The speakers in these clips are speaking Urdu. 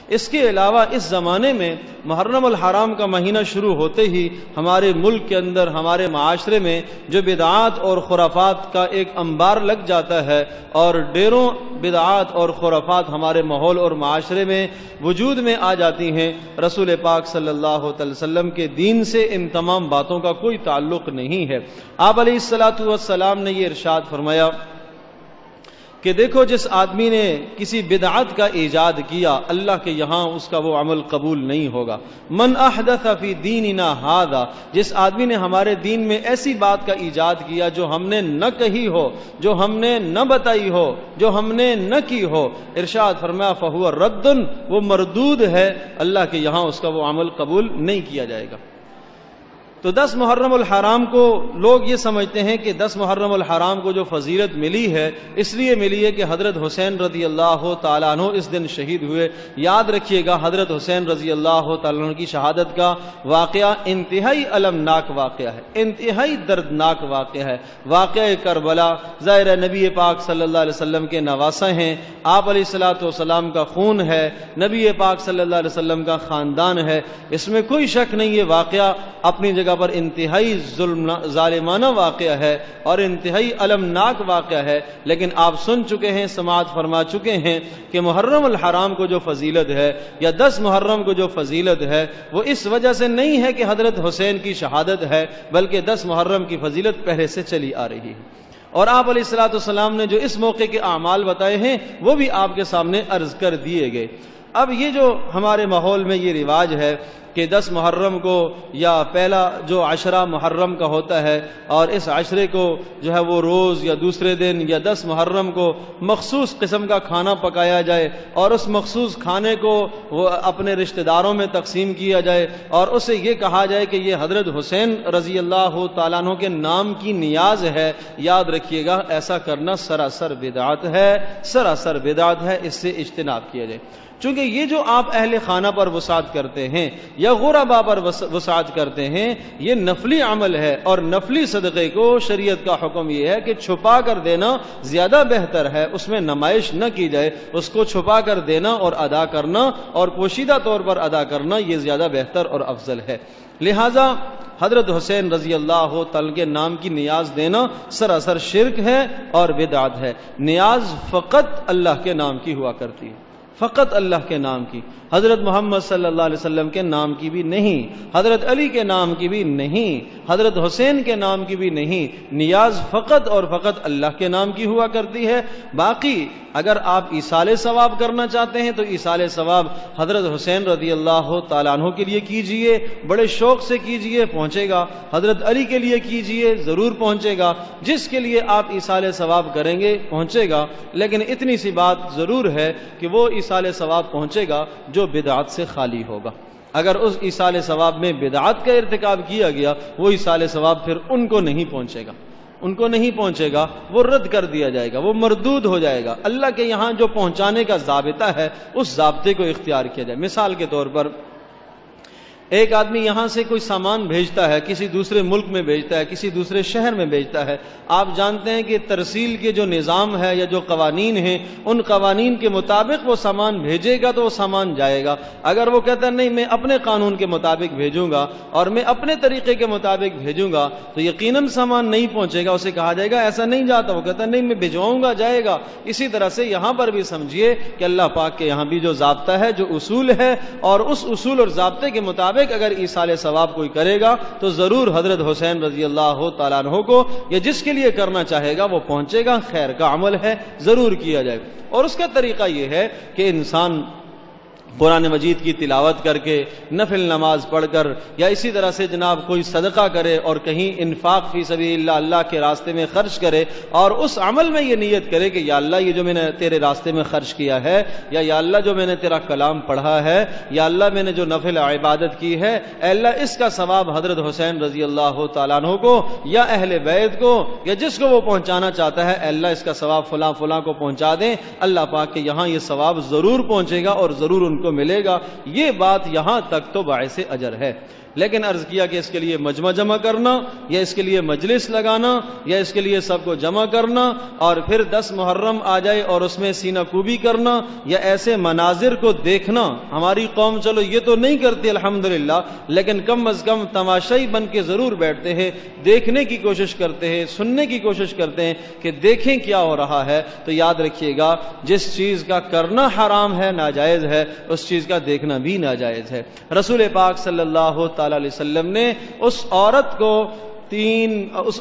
اس کے علاوہ اس زمانے میں محرم الحرام کا مہینہ شروع ہوتے ہی ہمارے ملک کے اندر، ہمارے معاشرے میں جو بدعات اور خرافات کا ایک انبار لگ جاتا ہے، اور ڈیروں بدعات اور خرافات ہمارے ماحول اور معاشرے میں وجود میں آ جاتی ہیں۔ رسول پاک صلی اللہ علیہ وسلم کے دین سے ان تمام باتوں کا کوئی تعلق نہیں ہے۔ آپ علیہ الصلوۃ والسلام نے یہ ارشاد فرمایا کہ دیکھو، جس آدمی نے کسی بدعت کا ایجاد کیا، اللہ کے یہاں اس کا وہ عمل قبول نہیں ہوگا۔ من احدث فی دیننا ھذا، جس آدمی نے ہمارے دین میں ایسی بات کا ایجاد کیا جو ہم نے نہ کہی ہو، جو ہم نے نہ بتائی ہو، جو ہم نے نہ کی ہو، ارشاد فرمایا فہو رد، وہ مردود ہے، اللہ کے یہاں اس کا وہ عمل قبول نہیں کیا جائے گا۔ تو 10 محرم الحرام کو لوگ یہ سمجھتے ہیں کہ 10 محرم الحرام کو جو فضیلت ملی ہے اس لیے ملی ہے کہ حضرت حسین رضی اللہ تعالیٰ عنہ اس دن شہید ہوئے۔ یاد رکھیے گا، حضرت حسین رضی اللہ تعالیٰ عنہ کی شہادت کا واقعہ انتہائی المناک واقعہ ہے، انتہائی دردناک واقعہ ہے۔ واقعہ کربلا، ظاہر نبی پاک صلی اللہ علیہ وسلم کے نواسہ ہیں، آپ علیہ الصلوۃ والسلام کا خون ہے، نبی پاک صلی اللہ علیہ وسلم کا خاندان ہے، اس میں کوئی شک نہیں۔ یہ واقعہ اپنی جگہ پر انتہائی ظالمانہ واقعہ ہے اور انتہائی المناک واقعہ ہے، لیکن آپ سن چکے ہیں، سماعت فرما چکے ہیں کہ محرم الحرام کو جو فضیلت ہے یا 10 محرم کو جو فضیلت ہے وہ اس وجہ سے نہیں ہے کہ حضرت حسین کی شہادت ہے، بلکہ 10 محرم کی فضیلت پہلے سے چلی آ رہی ہے۔ اور آپ علیہ الصلوۃ والسلام نے جو اس موقع کے اعمال بتائے ہیں وہ بھی آپ کے سامنے عرض کر دیے گئے۔ اب یہ جو ہمارے ماحول میں یہ رواج ہے کہ 10 محرم کو یا پہلا جو عشرہ محرم کا ہوتا ہے اور اس عشرے کو جو ہے وہ روز یا دوسرے دن یا 10 محرم کو مخصوص قسم کا کھانا پکایا جائے اور اس مخصوص کھانے کو وہ اپنے رشتہ داروں میں تقسیم کیا جائے اور اسے یہ کہا جائے کہ یہ حضرت حسین رضی اللہ تعالیٰ عنہ کے نام کی نیاز ہے، یاد رکھیے گا ایسا کرنا سراسر بدعت ہے، سراسر بدعت ہے، اس سے اجتناب کیا جائے۔ چونکہ یہ جو آپ اہل خانہ پر وسعت کرتے ہیں یا غربا پر وسعت کرتے ہیں یہ نفلی عمل ہے، اور نفلی صدقے کو شریعت کا حکم یہ ہے کہ چھپا کر دینا زیادہ بہتر ہے، اس میں نمائش نہ کی جائے، اس کو چھپا کر دینا اور ادا کرنا اور پوشیدہ طور پر ادا کرنا یہ زیادہ بہتر اور افضل ہے۔ لہذا حضرت حسین رضی اللہ تعالیٰ کے نام کی نیاز دینا سراسر شرک ہے اور بدعت ہے۔ نیاز فقط اللہ کے نام کی ہوا کرتی ہے، فقط اللہ کے نام کی، حضرت محمد صلی اللہ علیہ وسلم کے نام کی بھی نہیں، حضرت علی کے نام کی بھی نہیں، حضرت حسین کے نام کی بھی نہیں۔ نیاز فقط اور فقط اللہ کے نام کی ہوا کرتی ہے۔ باقی اگر آپ ایصال ثواب کرنا چاہتے ہیں تو ایصال ثواب حضرت حسین رضی اللہ تعالیٰ عنہ کے لیے کیجئے، بڑے شوق سے کیجئے، پہنچے گا۔ حضرت علی کے لیے کیجئے، ضرور پہنچے گا۔ جس کے لیے آپ ایصال ثواب کریں گے پہنچے گا، لیکن اتنی سی بات ضرور ہے کہ وہ ایصال ثواب پہنچے گا جو بدعت سے خالی ہوگا۔ اگر اس ایصال ثواب میں بدعت کا ارتکاب کیا گیا وہ ایصال ثواب پھر ان کو نہیں پہنچے گا، ان کو نہیں پہنچے گا، وہ رد کر دیا جائے گا، وہ مردود ہو جائے گا۔ اللہ کے یہاں جو پہنچانے کا ضابطہ ہے اس ضابطے کو اختیار کیا جائے۔ مثال کے طور پر ایک آدمی یہاں سے کوئی سامان بھیجتا ہے، کسی دوسرے ملک میں بھیجتا ہے، کسی دوسرے شہر میں بھیجتا ہے۔ آپ جانتے ہیں کہ ترسیل کے جو نظام ہے یا جو قوانین ہیں ان قوانین کے مطابق وہ سامان بھیجے گا تو وہ سامان جائے گا۔ اگر وہ کہتا ہے نہیں میں اپنے قانون کے مطابق بھیجوں گا اور میں اپنے طریقے کے مطابق بھیجوں گا تو یقیناً سامان نہیں پہنچے گا، اسے کہا جائے گا ایسا نہیں جاتا۔ وہ کہتا ہے نہیں میں بھجواؤں گا، جائے گا۔ اسی طرح سے یہاں پر بھی سمجھیے کہ اللہ پاک کے یہاں بھی جو ضابطہ ہے، جو اصول ہے، اور اس اصول اور ضابطے کے مطابق اگر ایصال ثواب کوئی کرے گا تو ضرور حضرت حسین رضی اللہ تعالیٰ عنہ کو یا جس کے لیے کرنا چاہے گا وہ پہنچے گا، خیر کا عمل ہے، ضرور کیا جائے۔ اور اس کا طریقہ یہ ہے کہ انسان قرآن مجید کی تلاوت کر کے، نفل نماز پڑھ کر، یا اسی طرح سے جناب کوئی صدقہ کرے اور کہیں انفاق فی سبیل اللہ، اللہ کے راستے میں خرچ کرے، اور اس عمل میں یہ نیت کرے کہ یا اللہ یہ جو میں نے تیرے راستے میں خرچ کیا ہے، یا اللہ جو میں نے تیرا کلام پڑھا ہے، یا اللہ میں نے جو نفل عبادت کی ہے، اے اللہ اس کا ثواب حضرت حسین رضی اللہ تعالیٰ عنہ کو یا اہل بیت کو یا جس کو وہ پہنچانا چاہتا ہے، اے اللہ اس کا ثواب فلاں فلاں کو پہنچا دیں، اللہ پاک کے یہاں یہ ثواب ضرور پہنچے گا اور ضرور ان کو ملے گا۔ یہ بات یہاں تک تو باعث اجر ہے۔ لیکن عرض کیا کہ اس کے لیے مجمع جمع کرنا یا اس کے لیے مجلس لگانا یا اس کے لیے سب کو جمع کرنا اور پھر 10 محرم آ جائے اور اس میں سینہ کوبی کرنا یا ایسے مناظر کو دیکھنا، ہماری قوم چلو یہ تو نہیں کرتی الحمدللہ، لیکن کم از کم تماشائی بن کے ضرور بیٹھتے ہیں، دیکھنے کی کوشش کرتے ہیں، سننے کی کوشش کرتے ہیں کہ دیکھیں کیا ہو رہا ہے۔ تو یاد رکھیے گا جس چیز کا کرنا حرام ہے، ناجائز ہے، اس چیز کا دیکھنا بھی ناجائز ہے۔ رسول پاک صلی اللہ تعالی علیہ وسلم نے اس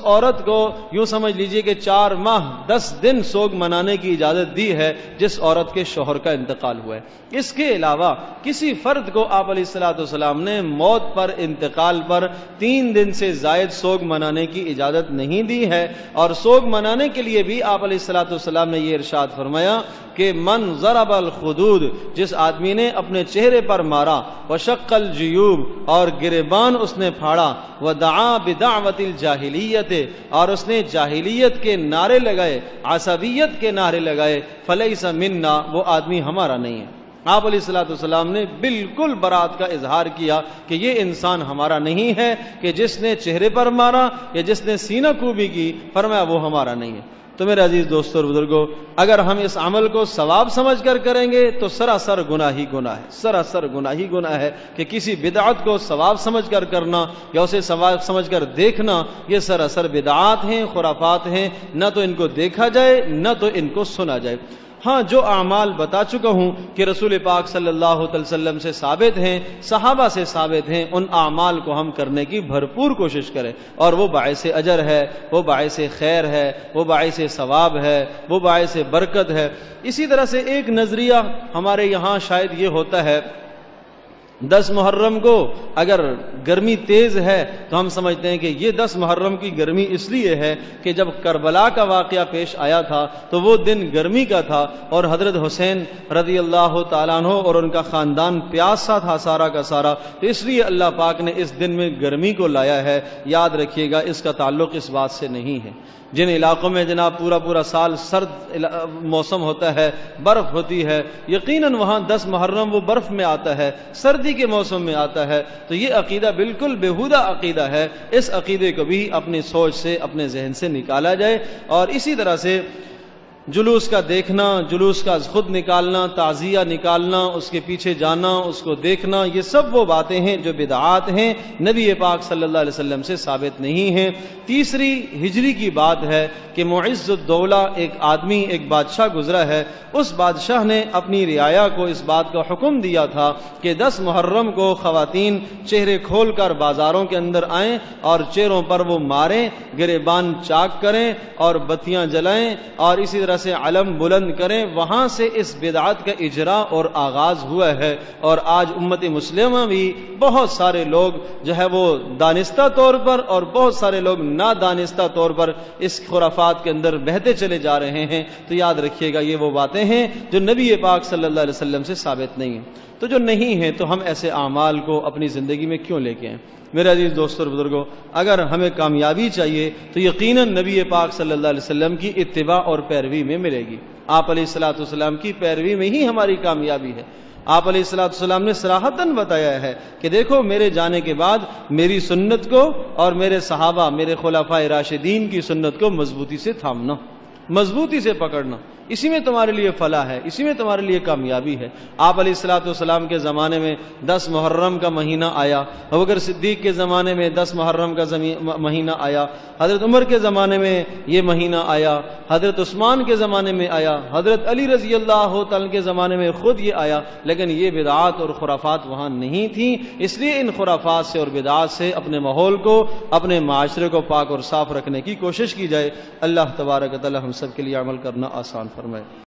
عورت کو یوں سمجھ لیجئے کہ 4 ماہ 10 دن سوگ منانے کی اجازت دی ہے جس عورت کے شوہر کا انتقال ہوا ہے۔ اس کے علاوہ کسی فرد کو آپ علیہ الصلوۃ والسلام نے موت پر، انتقال پر 3 دن سے زائد سوگ منانے کی اجازت نہیں دی ہے، اور سوگ منانے کے لیے بھی آپ علیہ الصلوۃ والسلام نے یہ ارشاد فرمایا کہ من ضرب الخدود، جس آدمی نے اپنے چہرے پر مارا، وشق الجیوب، اور گریبان اس نے پھاڑا، ودعا بدعوت الجاہلیت، اور اس نے جاہلیت کے نعرے لگائے، عصبیت کے نعرے لگائے، فلیس منا، وہ آدمی ہمارا نہیں ہے۔ آپ علیہ الصلوۃ والسلام نے بالکل برات کا اظہار کیا کہ یہ انسان ہمارا نہیں ہے، کہ جس نے چہرے پر مارا یا جس نے سینہ کوبی کی، فرمایا وہ ہمارا نہیں ہے۔ تو میرے عزیز دوستو اور بزرگوں، اگر ہم اس عمل کو ثواب سمجھ کر کریں گے تو سراسر گناہ ہی گناہ ہے، سراسر گناہ ہی گناہ ہے کہ کسی بدعت کو ثواب سمجھ کر کرنا یا اسے ثواب سمجھ کر دیکھنا، یہ سراسر بدعات ہیں، خرافات ہیں، نہ تو ان کو دیکھا جائے نہ تو ان کو سنا جائے۔ ہاں، جو اعمال بتا چکا ہوں کہ رسول پاک صلی اللہ علیہ وسلم سے ثابت ہیں، صحابہ سے ثابت ہیں، ان اعمال کو ہم کرنے کی بھرپور کوشش کریں، اور وہ باعث اجر ہے، وہ باعث خیر ہے، وہ باعث ثواب ہے، وہ باعث برکت ہے۔ اسی طرح سے ایک نظریہ ہمارے یہاں شاید یہ ہوتا ہے، 10 محرم کو اگر گرمی تیز ہے تو ہم سمجھتے ہیں کہ یہ 10 محرم کی گرمی اس لیے ہے کہ جب کربلا کا واقعہ پیش آیا تھا تو وہ دن گرمی کا تھا، اور حضرت حسین رضی اللہ تعالیٰ عنہ اور ان کا خاندان پیاسا تھا سارا کا سارا، تو اس لیے اللہ پاک نے اس دن میں گرمی کو لایا ہے۔ یاد رکھیے گا اس کا تعلق اس بات سے نہیں ہے۔ جن علاقوں میں جناب پورا سال سرد موسم ہوتا ہے، برف ہوتی ہے، یقیناً وہاں 10 محرم وہ برف میں آتا ہے، سردی کے موسم میں آتا ہے، تو یہ عقیدہ بالکل بیہودہ عقیدہ ہے۔ اس عقیدے کو بھی اپنی سوچ سے، اپنے ذہن سے نکالا جائے۔ اور اسی طرح سے جلوس کا دیکھنا، جلوس کا خود نکالنا، تعزیہ نکالنا، اس کے پیچھے جانا، اس کو دیکھنا، یہ سب وہ باتیں ہیں جو بدعات ہیں، نبی پاک صلی اللہ علیہ وسلم سے ثابت نہیں ہیں۔ تیسری ہجری کی بات ہے کہ معز الدولہ ایک آدمی، ایک بادشاہ گزرا ہے، اس بادشاہ نے اپنی رعایا کو اس بات کا حکم دیا تھا کہ 10 محرم کو خواتین چہرے کھول کر بازاروں کے اندر آئیں اور چہروں پر وہ ماریں، گریبان چاک کریں اور بتیاں جلائیں اور اسی طرح سے علم بلند کریں۔ وہاں سے اس بدعت کا اجرا اور آغاز ہوا ہے، اور آج امت مسلمہ بھی بہت سارے لوگ جو ہے وہ دانستہ طور پر اور بہت سارے لوگ نادانستہ طور پر اس خرافات کے اندر بہتے چلے جا رہے ہیں۔ تو یاد رکھیے گا یہ وہ باتیں ہیں جو نبی پاک صلی اللہ علیہ وسلم سے ثابت نہیں ہیں۔ تو جو نہیں ہیں تو ہم ایسے اعمال کو اپنی زندگی میں کیوں لے کے آئیں؟ میرے عزیز دوستو اور بزرگوں، اگر ہمیں کامیابی چاہیے تو یقیناً نبی پاک صلی اللہ علیہ وسلم کی اتباع اور پیروی میں ملے گی۔ آپ علیہ الصلوۃ والسلام کی پیروی میں ہی ہماری کامیابی ہے۔ آپ علیہ الصلوۃ والسلام نے صراحتاً بتایا ہے کہ دیکھو میرے جانے کے بعد میری سنت کو اور میرے صحابہ، میرے خلفائے راشدین کی سنت کو مضبوطی سے تھامنا، مضبوطی سے پکڑنا، اسی میں تمہارے لیے فلاح ہے، اسی میں تمہارے لیے کامیابی ہے۔ آپ علیہ الصلوۃ والسلام کے زمانے میں 10 محرم کا مہینہ آیا، ابوبکر صدیق کے زمانے میں 10 محرم کا مہینہ آیا، حضرت عمر کے زمانے میں یہ مہینہ آیا، حضرت عثمان کے زمانے میں آیا، حضرت علی رضی اللہ تعالیٰ کے زمانے میں خود یہ آیا، لیکن یہ بدعات اور خرافات وہاں نہیں تھیں۔ اس لیے ان خرافات سے اور بدعات سے اپنے ماحول کو، اپنے معاشرے کو پاک اور صاف رکھنے کی کوشش کی جائے۔ اللہ تبارک و تعالی ہم سب کے لیے عمل کرنا آسان فرمائے۔